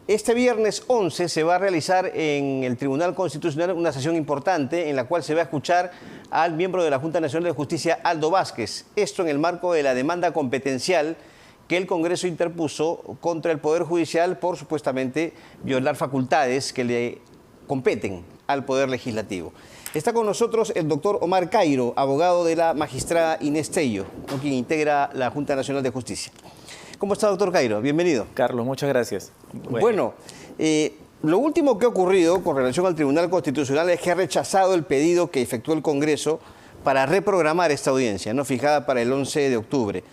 Este viernes 11 se va a realizar en el Tribunal Constitucional una sesión importante en la cual se va a escuchar al miembro de la Junta Nacional de Justicia, Aldo Vázquez. Esto en el marco de la demanda competencial que el Congreso interpuso contra el Poder Judicial por supuestamente violar facultades que le competen al Poder Legislativo. Está con nosotros el doctor Omar Cairo, abogado de la magistrada Inés Tello, con quien integra la Junta Nacional de Justicia. ¿Cómo está, doctor Cairo? Bienvenido. Carlos, muchas gracias. Bueno, lo último que ha ocurrido con relación al Tribunal Constitucional es que ha rechazado el pedido que efectuó el Congreso para reprogramar esta audiencia, ¿no?, fijada para el 11 de octubre.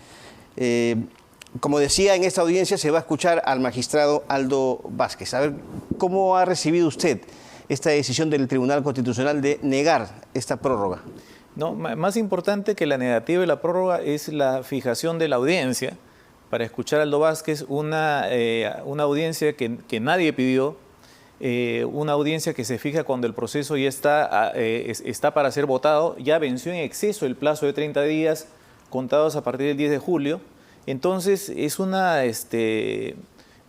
Como decía, en esta audiencia se va a escuchar al magistrado Aldo Vázquez. A ver, ¿cómo ha recibido usted esta decisión del Tribunal Constitucional de negar esta prórroga? No, más importante que la negativa de la prórroga es la fijación de la audiencia para escuchar a Aldo Vázquez, una audiencia que nadie pidió, una audiencia que se fija cuando el proceso ya está para ser votado, ya venció en exceso el plazo de 30 días contados a partir del 10 de julio. Entonces es una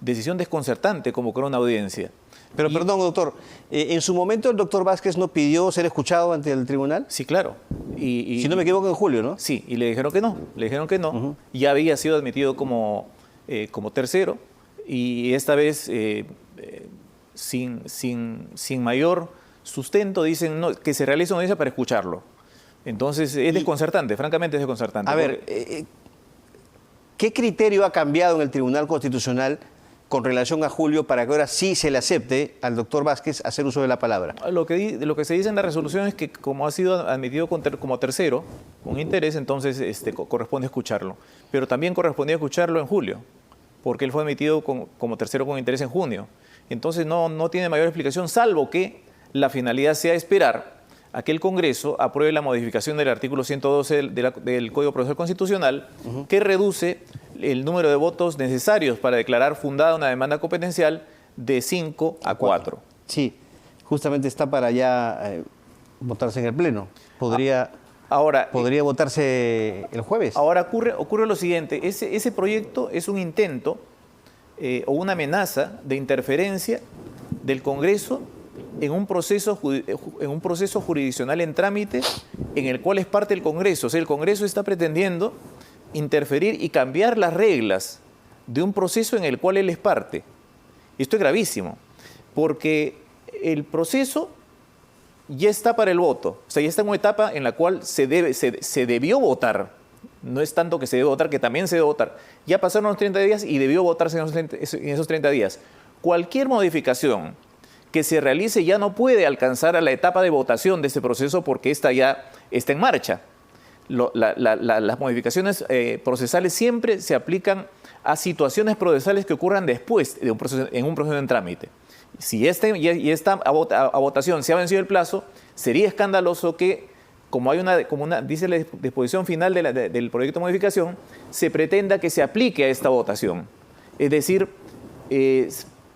decisión desconcertante convocar una audiencia. Pero perdón, doctor, ¿en su momento el doctor Vázquez no pidió ser escuchado ante el tribunal? Sí, claro. Si no me equivoco, en julio, ¿no? Sí, y le dijeron que no, Ya había sido admitido como tercero y esta vez sin mayor sustento dicen que se realice una audiencia para escucharlo. Entonces es desconcertante, francamente es desconcertante. A ver, ¿qué criterio ha cambiado en el Tribunal Constitucional con relación a julio para que ahora sí se le acepte al doctor Vázquez hacer uso de la palabra? Lo que se dice en la resolución es que como ha sido admitido como tercero, con interés, entonces corresponde escucharlo. Pero también correspondía escucharlo en julio, porque él fue admitido como tercero con interés en junio. Entonces no tiene mayor explicación, salvo que la finalidad sea esperar a que el Congreso apruebe la modificación del artículo 112 del Código Procesal Constitucional, que reduce el número de votos necesarios para declarar fundada una demanda competencial de 5 a 4. Sí, justamente está para ya votarse en el Pleno. Podría votarse el jueves. Ahora ocurre lo siguiente, ese proyecto es un intento o una amenaza de interferencia del Congreso en un proceso jurisdiccional en trámite en el cual es parte el Congreso. O sea, el Congreso está pretendiendo interferir y cambiar las reglas de un proceso en el cual él es parte. Esto es gravísimo, porque el proceso ya está para el voto. O sea, ya está en una etapa en la cual se debió votar. No es tanto que se debe votar, que también se debe votar. Ya pasaron los 30 días y debió votarse en esos 30 días. Cualquier modificación que se realice ya no puede alcanzar a la etapa de votación de este proceso porque esta ya está en marcha. Las modificaciones procesales siempre se aplican a situaciones procesales que ocurran después de en un proceso en trámite. Si está a votación se ha vencido el plazo, sería escandaloso que, como dice la disposición final del proyecto de modificación, se pretenda que se aplique a esta votación. Es decir,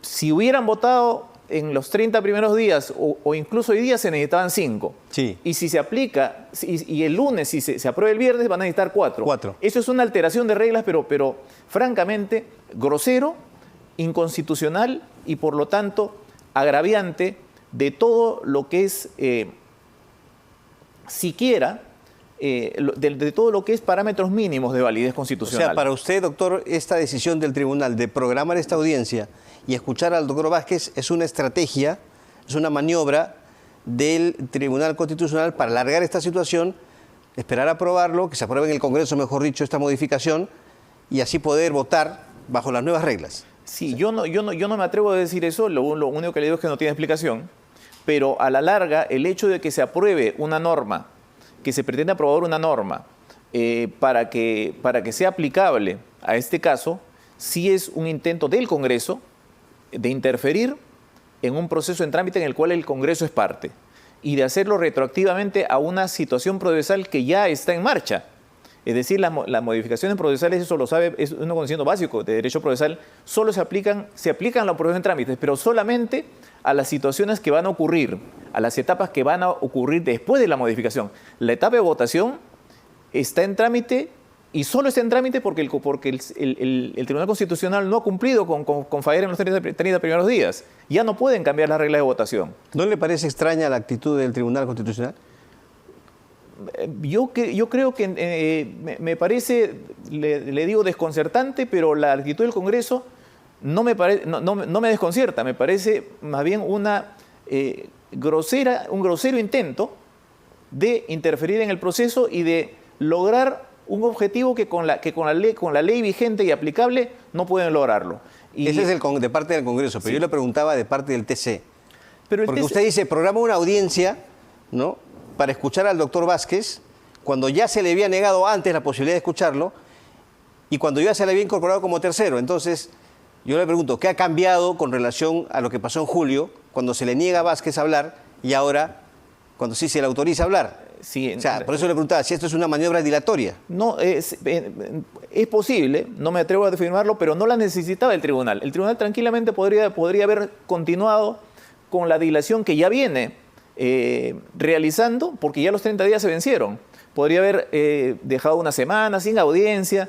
si hubieran votado en los 30 primeros días o incluso hoy día se necesitaban 5. Sí. Y si se aplica, y el lunes, si se aprueba el viernes, van a necesitar 4. 4. Eso es una alteración de reglas, pero francamente grosero, inconstitucional y por lo tanto agraviante de todo lo que es de todo lo que es parámetros mínimos de validez constitucional. O sea, para usted, doctor, esta decisión del tribunal de programar esta audiencia y escuchar al doctor Vázquez es una estrategia, es una maniobra del Tribunal Constitucional para alargar esta situación, esperar a aprobarlo, que se apruebe en el Congreso, mejor dicho, esta modificación, y así poder votar bajo las nuevas reglas. Sí, yo no me atrevo a decir eso, lo único que le digo es que no tiene explicación, pero a la larga el hecho de que se apruebe una norma, que se pretende aprobar una norma para que sea aplicable a este caso, sí es un intento del Congreso de interferir en un proceso en trámite en el cual el Congreso es parte y de hacerlo retroactivamente a una situación procesal que ya está en marcha. Es decir, las modificaciones procesales, eso lo sabe, es un conocimiento básico de derecho procesal, solo se aplican a los procesos en trámites, pero solamente a las situaciones que van a ocurrir, a las etapas que van a ocurrir después de la modificación. La etapa de votación está en trámite y solo está en trámite porque el Tribunal Constitucional no ha cumplido con fallar en los 30 primeros días. Ya no pueden cambiar las reglas de votación. ¿No le parece extraña la actitud del Tribunal Constitucional? Yo creo que me parece, le digo desconcertante, pero la actitud del Congreso no me desconcierta, me parece más bien un grosero intento de interferir en el proceso y de lograr un objetivo que con la ley vigente y aplicable no pueden lograrlo. Ese es de parte del Congreso, pero sí, yo le preguntaba de parte del TC. Pero porque usted dice, programa una audiencia, ¿no?, para escuchar al doctor Vázquez, cuando ya se le había negado antes la posibilidad de escucharlo y cuando ya se le había incorporado como tercero. Entonces, yo le pregunto, ¿qué ha cambiado con relación a lo que pasó en julio, cuando se le niega a Vázquez hablar y ahora, cuando sí se le autoriza a hablar? Sí, o sea, por eso le preguntaba si esto es una maniobra dilatoria. No, es posible, no me atrevo a afirmarlo, pero no la necesitaba el tribunal. El tribunal tranquilamente podría haber continuado con la dilación que ya viene realizando, porque ya los 30 días se vencieron. Podría haber dejado una semana sin audiencia,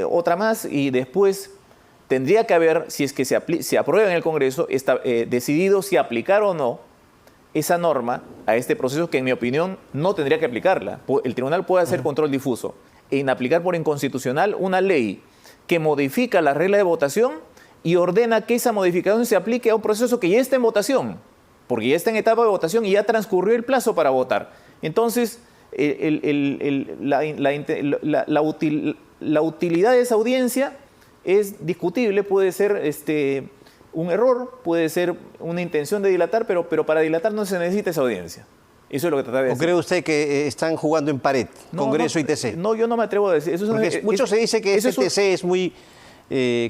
otra más, y después tendría que haber, si es que se aprueba en el Congreso, decidido si aplicar o no esa norma a este proceso, que en mi opinión no tendría que aplicarla. El tribunal puede hacer control difuso en aplicar por inconstitucional una ley que modifica la regla de votación y ordena que esa modificación se aplique a un proceso que ya está en votación, porque ya está en etapa de votación y ya transcurrió el plazo para votar. Entonces, la utilidad de esa audiencia es discutible, puede ser un error, puede ser una intención de dilatar, pero para dilatar no se necesita esa audiencia. Eso es lo que trataba de decir. ¿O cree usted que están jugando en pared, Congreso y TC? No, yo no me atrevo a decir. Eso mucho se dice que TC es muy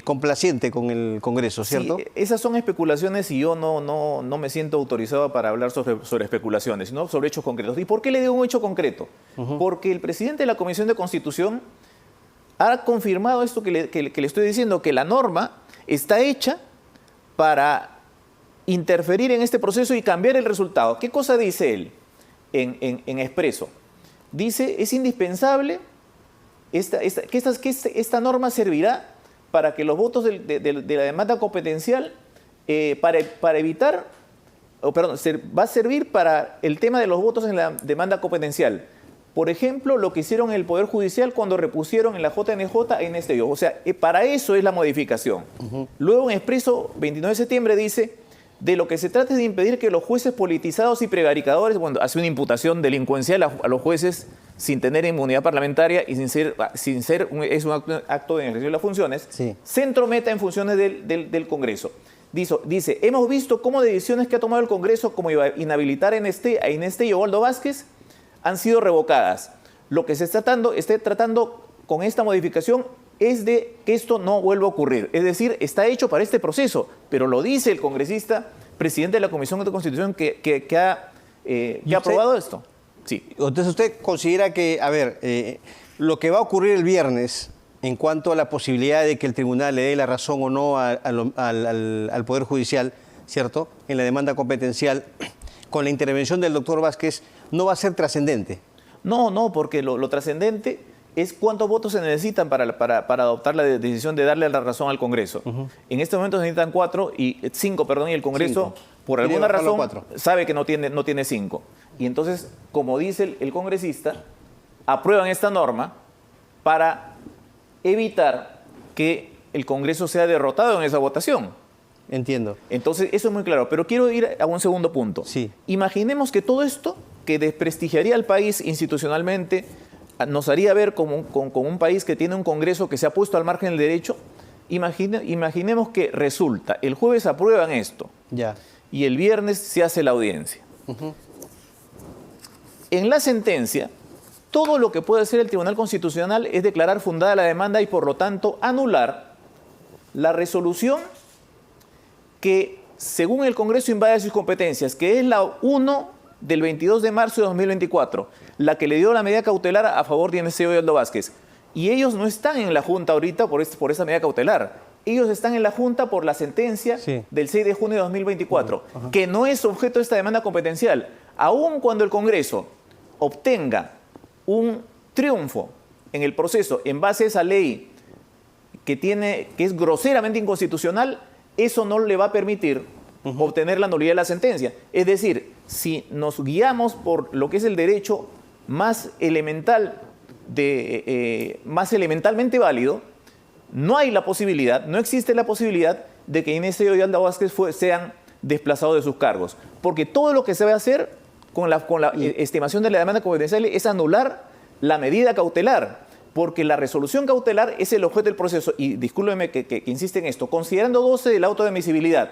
complaciente con el Congreso, ¿cierto? Sí, esas son especulaciones y yo no me siento autorizado para hablar sobre especulaciones, sino sobre hechos concretos. ¿Y por qué le digo un hecho concreto? Porque el presidente de la Comisión de Constitución ha confirmado esto que le estoy diciendo, que la norma está hecha para interferir en este proceso y cambiar el resultado. ¿Qué cosa dice él en expreso? Dice, es indispensable que esta norma servirá para que los votos de la demanda competencial, para evitar, va a servir para el tema de los votos en la demanda competencial. Por ejemplo, lo que hicieron en el Poder Judicial cuando repusieron en la JNJ en este yo. O sea, para eso es la modificación. Luego en expreso, 29 de septiembre, dice, de lo que se trata es de impedir que los jueces politizados y prevaricadores, bueno, hace una imputación delincuencial a los jueces sin tener inmunidad parlamentaria y es un acto de ejercicio de las funciones, sí, se entrometa en funciones del Congreso. Dice, hemos visto cómo decisiones que ha tomado el Congreso, como inhabilitar a Inés y Ovaldo Vázquez, han sido revocadas. Lo que se está tratando con esta modificación es de que esto no vuelva a ocurrir. Es decir, está hecho para este proceso, pero lo dice el congresista, presidente de la Comisión de Constitución, que ha aprobado esto. Sí. Entonces usted considera que, lo que va a ocurrir el viernes en cuanto a la posibilidad de que el tribunal le dé la razón o no al Poder Judicial, ¿cierto?, en la demanda competencial, con la intervención del doctor Vázquez, no va a ser trascendente. No, porque lo trascendente es cuántos votos se necesitan para adoptar la decisión de darle la razón al Congreso. En este momento se necesitan 5, y el Congreso, por alguna razón, sabe que no tiene 5. Y entonces, como dice el congresista, aprueban esta norma para evitar que el Congreso sea derrotado en esa votación. Entiendo. Entonces, eso es muy claro. Pero quiero ir a un segundo punto. Sí. Imaginemos que todo esto, que desprestigiaría al país institucionalmente, nos haría ver como un país que tiene un Congreso que se ha puesto al margen del derecho. Imaginemos que resulta, el jueves aprueban esto, ya, y el viernes se hace la audiencia. En la sentencia, todo lo que puede hacer el Tribunal Constitucional es declarar fundada la demanda y, por lo tanto, anular la resolución que, según el Congreso, invade sus competencias, que es la 1 del 22 de marzo de 2024, la que le dio la medida cautelar a favor de Inés y Ovaldo Vázquez. Y ellos no están en la Junta ahorita por esa medida cautelar. Ellos están en la Junta por la sentencia del 6 de junio de 2024, que no es objeto de esta demanda competencial. Aun cuando el Congreso obtenga un triunfo en el proceso en base a esa ley que es groseramente inconstitucional, eso no le va a permitir obtener la nulidad de la sentencia. Es decir, si nos guiamos por lo que es el derecho más elemental, más elementalmente válido, no hay la posibilidad, no existe la posibilidad de que Inés Tello y Aldo Vázquez sean desplazados de sus cargos. Porque todo lo que se va a hacer con la estimación de la demanda competencial es anular la medida cautelar, porque la resolución cautelar es el objeto del proceso. Y discúlpeme que insiste en esto. Considerando 12 del auto de admisibilidad,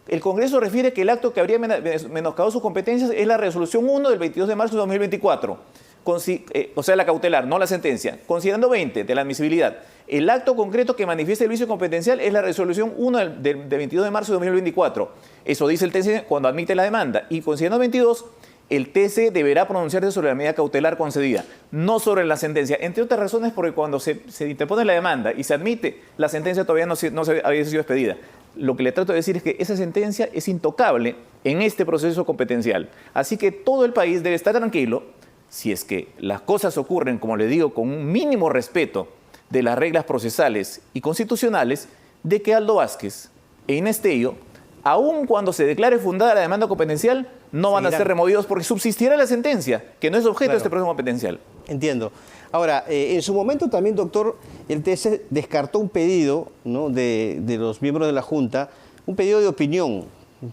el Congreso refiere que el acto que habría menoscabado sus competencias es la resolución 1 del 22 de marzo de 2024. O sea, la cautelar, no la sentencia. Considerando 20 de la admisibilidad, el acto concreto que manifiesta el vicio competencial es la resolución 1 del 22 de marzo de 2024. Eso dice el TC cuando admite la demanda. Y considerando 22, el TC deberá pronunciarse sobre la medida cautelar concedida, no sobre la sentencia. Entre otras razones, porque cuando se interpone la demanda y se admite, la sentencia todavía no había sido expedida. Lo que le trato de decir es que esa sentencia es intocable en este proceso competencial. Así que todo el país debe estar tranquilo si es que las cosas ocurren, como le digo, con un mínimo respeto de las reglas procesales y constitucionales, de que Aldo Vázquez e Inés Tello, aun cuando se declare fundada la demanda competencial, no van a ser removidos porque subsistirá la sentencia, que no es objeto de este proceso competencial. Entiendo. Ahora, en su momento también, doctor, el TC descartó un pedido, ¿no?, de los miembros de la Junta, un pedido de opinión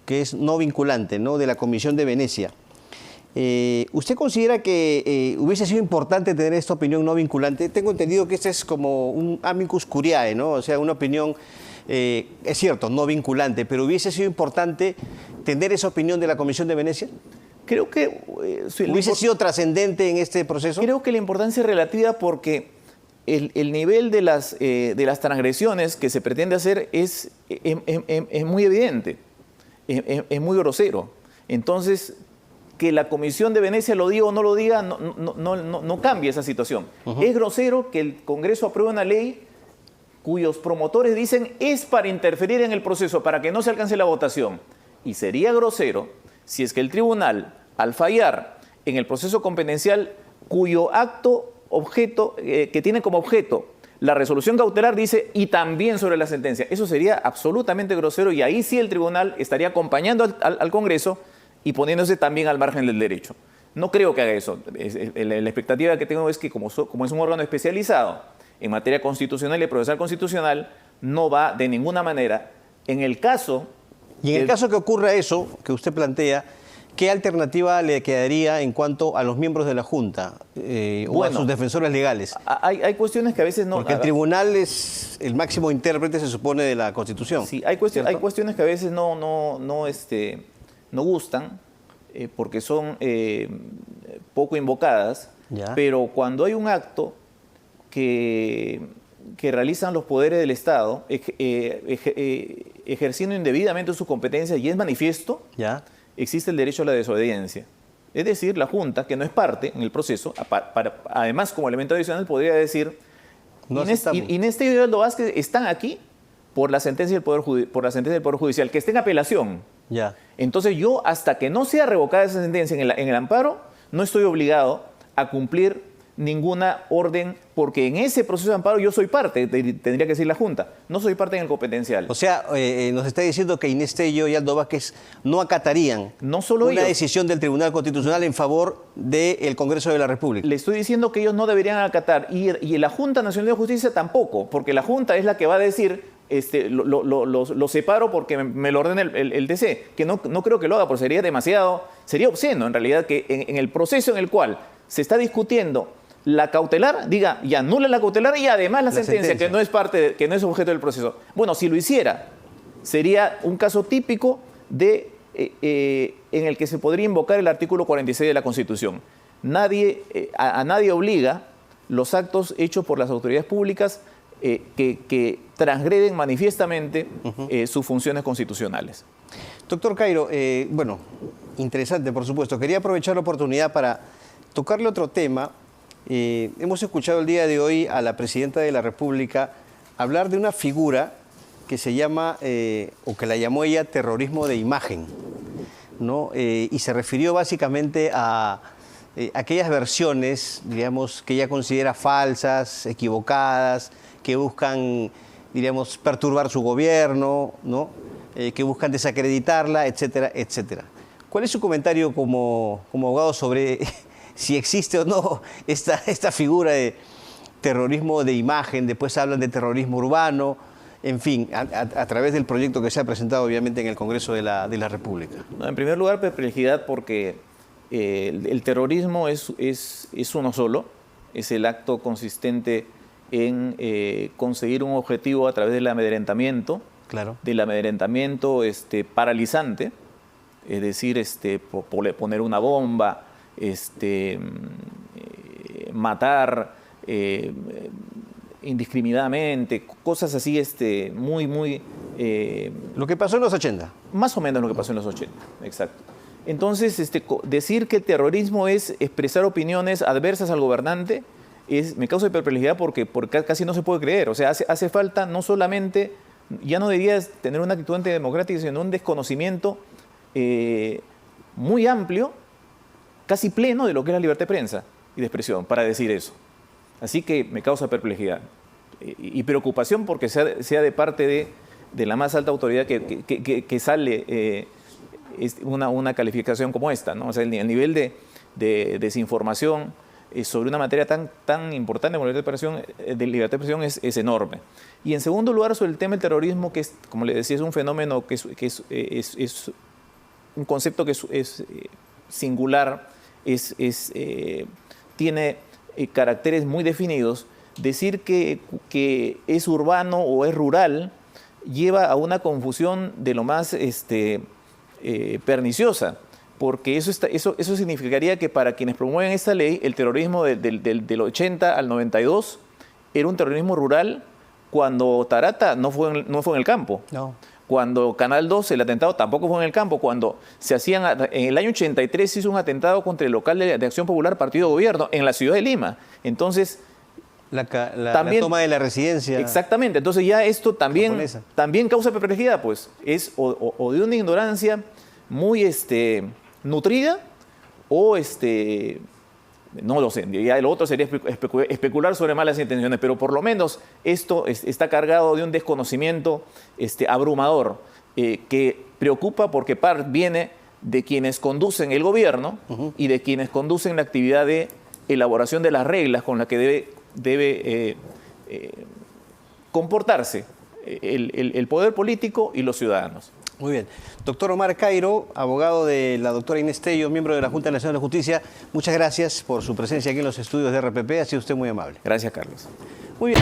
que es no vinculante, ¿no?, de la Comisión de Venecia. ¿Usted considera que hubiese sido importante tener esta opinión no vinculante? Tengo entendido que este es como un amicus curiae, ¿no? O sea, una opinión, es cierto, no vinculante, pero ¿hubiese sido importante tener esa opinión de la Comisión de Venecia? Creo que... ¿Hubiese sido trascendente en este proceso? Creo que la importancia es relativa porque el nivel de las transgresiones que se pretende hacer es muy evidente, es muy grosero. Entonces, que la Comisión de Venecia lo diga o no lo diga, no cambia esa situación. Es grosero que el Congreso apruebe una ley cuyos promotores dicen es para interferir en el proceso, para que no se alcance la votación. Y sería grosero si es que el tribunal, al fallar en el proceso competencial, cuyo acto objeto, que tiene como objeto la resolución cautelar, dice y también sobre la sentencia. Eso sería absolutamente grosero y ahí sí el tribunal estaría acompañando al Congreso y poniéndose también al margen del derecho. No creo que haga eso. La expectativa que tengo es que como es un órgano especializado en materia constitucional y procesal constitucional, no va de ninguna manera en el caso... Y en el caso que ocurra eso que usted plantea, ¿qué alternativa le quedaría en cuanto a los miembros de la Junta o a sus defensores legales? Hay cuestiones que a veces no... Porque el tribunal es el máximo intérprete, se supone, de la Constitución. Sí, hay cuestiones que a veces no gustan porque son poco invocadas, pero cuando hay un acto que realizan los poderes del Estado ejerciendo indebidamente sus competencias y es manifiesto, existe el derecho a la desobediencia. Es decir, la Junta, que no es parte en el proceso, además como elemento adicional podría decir, Inés Tello y Aldo Vázquez están aquí por la sentencia del Poder Judicial, que está en apelación. Entonces yo, hasta que no sea revocada esa sentencia en el amparo, no estoy obligado a cumplir ninguna orden, porque en ese proceso de amparo yo soy parte, tendría que decir la Junta, no soy parte en el competencial. O sea, nos está diciendo que Inés Tello y Aldo Vázquez no acatarían una decisión del Tribunal Constitucional en favor del Congreso de la República. Le estoy diciendo que ellos no deberían acatar, y la Junta Nacional de Justicia tampoco, porque la Junta es la que va a decir... lo separo porque me lo ordena el TC, que no creo que lo haga, porque sería obsceno en realidad que en el proceso en el cual se está discutiendo la cautelar, diga, y anula la cautelar y además la sentencia, que no es que no es objeto del proceso. Bueno, si lo hiciera, sería un caso típico en el que se podría invocar el artículo 46 de la Constitución. A nadie obliga los actos hechos por las autoridades públicas que transgreden manifiestamente sus funciones constitucionales. Doctor Cairo, bueno, interesante, por supuesto. Quería aprovechar la oportunidad para tocarle otro tema. Hemos escuchado el día de hoy a la Presidenta de la República hablar de una figura que se llama, o que la llamó ella, terrorismo de imagen, ¿no? Y se refirió básicamente a aquellas versiones, digamos, que ella considera falsas, equivocadas, que buscan, diríamos, perturbar su gobierno, ¿no? Que buscan desacreditarla, etcétera, etcétera. ¿Cuál es su comentario como abogado sobre si existe o no esta figura de terrorismo de imagen? Después hablan de terrorismo urbano, en fin, a través del proyecto que se ha presentado obviamente en el Congreso de la República. No, en primer lugar, perplejidad porque el terrorismo es uno solo, es el acto consistente en conseguir un objetivo a través del amedrentamiento, claro, del amedrentamiento paralizante, es decir, poner una bomba, matar indiscriminadamente, cosas así muy... lo que pasó en los 80. Más o menos lo que pasó en los 80, exacto. Entonces, decir que el terrorismo es expresar opiniones adversas al gobernante me causa perplejidad porque casi no se puede creer. O sea, hace falta no solamente, ya no deberías tener una actitud antidemocrática, sino un desconocimiento muy amplio, casi pleno de lo que es la libertad de prensa y de expresión, para decir eso. Así que me causa perplejidad y preocupación porque sea de parte de la más alta autoridad que sale una calificación como esta, ¿no? O sea, el nivel de desinformación sobre una materia tan importante como la libertad de expresión es enorme. Y en segundo lugar, sobre el tema del terrorismo, que es, como le decía, es un fenómeno que es un concepto que es singular, tiene caracteres muy definidos. Decir que es urbano o es rural lleva a una confusión de lo más perniciosa, porque eso significaría que para quienes promueven esta ley, el terrorismo del 80 al 92 era un terrorismo rural cuando Tarata no fue en el campo. No. Cuando Canal 2, el atentado tampoco fue en el campo. Cuando en el año 83 se hizo un atentado contra el local de Acción Popular, Partido Gobierno, en la ciudad de Lima. Entonces, la toma de la residencia. Exactamente. Entonces ya esto también causa perplejidad, pues. Es o de una ignorancia muy nutrida o no lo sé. Ya lo otro sería especular sobre malas intenciones, pero por lo menos esto está cargado de un desconocimiento abrumador que preocupa porque viene de quienes conducen el gobierno y de quienes conducen la actividad de elaboración de las reglas con las que debe comportarse el poder político y los ciudadanos. Muy bien. Doctor Omar Cairo, abogado de la doctora Inés Tello, miembro de la Junta Nacional de Justicia, muchas gracias por su presencia aquí en los estudios de RPP. Ha sido usted muy amable. Gracias, Carlos. Muy bien.